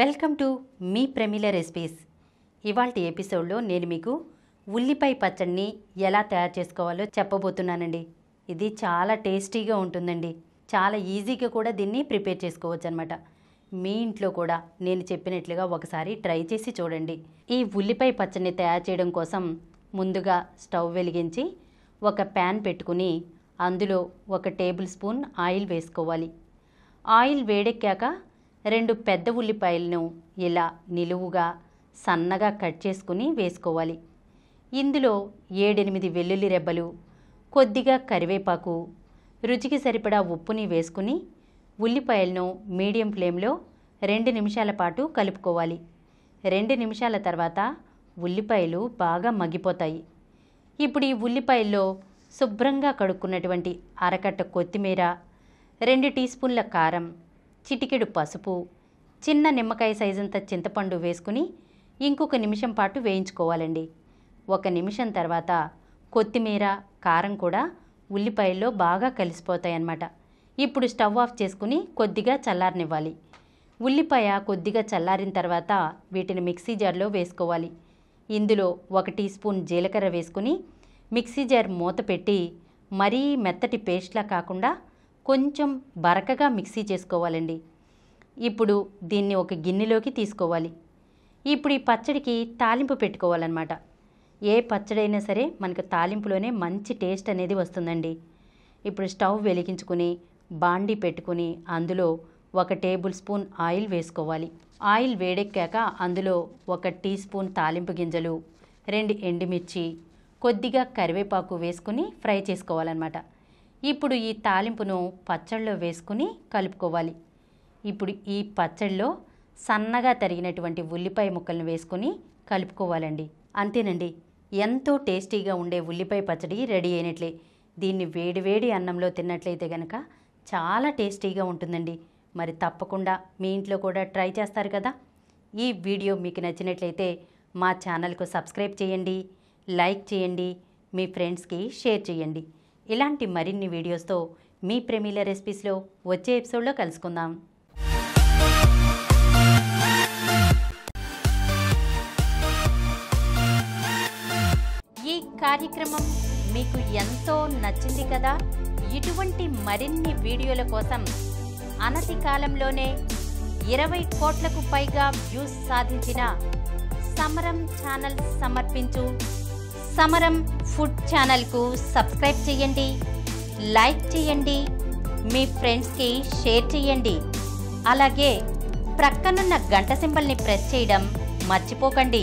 Welcome to మీ Pramila recipes. ఇవాల్టి ఎపిసోడ్లో నేను మీకు ఉల్లిపాయ పచ్చడిని ఎలా తయారు చేసుకోవాలో చెప్పబోతున్నానండి. ఇది చాలా టేస్టీగా ఉంటుందండి. చాలా ఈజీగా కూడా దీన్ని ప్రిపేర్ చేసుకోవచ్చు అనమాట. మీ ఇంట్లో కూడా నేను చెప్పినట్లుగా ఒకసారి ట్రై చేసి చూడండి. ఈ ఉల్లిపాయ పచ్చడిని తయారు చేయడం కోసం ముందుగా స్టవ్ వెలిగించి ఒక ప్యాన్ పెట్టుకుని అందులో 1 టేబుల్ స్పూన్ ఆయిల్ వేసుకోవాలి. ఆయిల్ వేడెక్కాక 2 పెద్ద ఉల్లిపాయలను ఇలా నిలువుగా సన్నగా కట్ చేసుకుని వేసుకోవాలి. ఇందులో 7-8 వెల్లుల్లి రెబ్బలు, కొద్దిగా కరివేపాకు, రుచికి సరిపడా ఉప్పుని వేసుకుని ఉల్లిపాయలను మీడియం ఫ్లేమ్లో 2 నిమిషాల పాటు కలుపుకోవాలి. 2 నిమిషాల తర్వాత ఉల్లిపాయలు బాగా మగ్గిపోతాయి. ఇప్పుడు ఈ ఉల్లిపాయల్లో శుభ్రంగా కడుక్కున్నటువంటి అరకట్ట కొత్తిమీర, 2 టీ స్పూన్ల కారం, చిటికెడు పసుపు, చిన్న నిమ్మకాయ సైజంత చింతపండు వేసుకుని ఇంకొక నిమిషం పాటు వేయించుకోవాలండి. 1 నిమిషం తర్వాత కొత్తిమీర, కారం కూడా ఉల్లిపాయల్లో బాగా కలిసిపోతాయి అన్నమాట. ఇప్పుడు స్టవ్ ఆఫ్ చేసుకుని కొద్దిగా చల్లారనివ్వాలి. ఉల్లిపాయ కొద్దిగా చల్లారిన తర్వాత వీటిని మిక్సీ జార్లో వేసుకోవాలి. ఇందులో 1 టీ స్పూన్ జీలకర్ర వేసుకుని మిక్సీ జార్ మూత పెట్టి మరీ మెత్తటి పేస్ట్లా కాకుండా కొంచెం బరకగా మిక్సీ చేసుకోవాలండి. ఇప్పుడు దీన్ని ఒక గిన్నెలోకి తీసుకోవాలి. ఇప్పుడు ఈ పచ్చడికి తాలింపు పెట్టుకోవాలన్నమాట. ఏ పచ్చడైనా సరే మనకు తాలింపులోనే మంచి టేస్ట్ అనేది వస్తుందండి. ఇప్పుడు స్టవ్ వెలిగించుకుని బాండీ పెట్టుకుని అందులో 1 టేబుల్ స్పూన్ ఆయిల్ వేసుకోవాలి. ఆయిల్ వేడెక్కాక అందులో 1 టీ స్పూన్ తాలింపు గింజలు, 2 ఎండుమిర్చి, కొద్దిగా కరివేపాకు వేసుకుని ఫ్రై చేసుకోవాలన్నమాట. ఇప్పుడు ఈ తాలింపును పచ్చడిలో వేసుకుని కలుపుకోవాలి. ఇప్పుడు ఈ పచ్చడిలో సన్నగా తరిగినటువంటి ఉల్లిపాయ ముక్కలను వేసుకుని కలుపుకోవాలండి. అంతేనండి, ఎంతో టేస్టీగా ఉండే ఉల్లిపాయ పచ్చడి రెడీ అయినట్లే. దీన్ని వేడివేడి అన్నంలో తిన్నట్లయితే కనుక చాలా టేస్టీగా ఉంటుందండి. మరి తప్పకుండా మీ ఇంట్లో కూడా ట్రై చేస్తారు కదా. ఈ వీడియో మీకు నచ్చినట్లయితే మా ఛానల్కు సబ్స్క్రైబ్ చేయండి, లైక్ చేయండి, మీ ఫ్రెండ్స్కి షేర్ చేయండి. ఇలాంటి మరిన్ని వీడియోస్తో మీ ప్రమిల రెసిపీస్లో వచ్చే ఎపిసోడ్లో కలుసుకుందాం. ఈ కార్యక్రమం మీకు ఎంతో నచ్చింది కదా. ఇటువంటి మరిన్ని వీడియోల కోసం అనతి కాలంలోనే 20 కోట్లకు పైగా వ్యూస్ సాధించిన సమరం ఛానల్ సమర్పించు సమరం ఫుడ్ ఛానల్కు సబ్స్క్రైబ్ చేయండి, లైక్ చేయండి, మీ ఫ్రెండ్స్కి షేర్ చేయండి. అలాగే ప్రక్కనున్న గంట సింబల్ని ప్రెస్ చేయడం మర్చిపోకండి.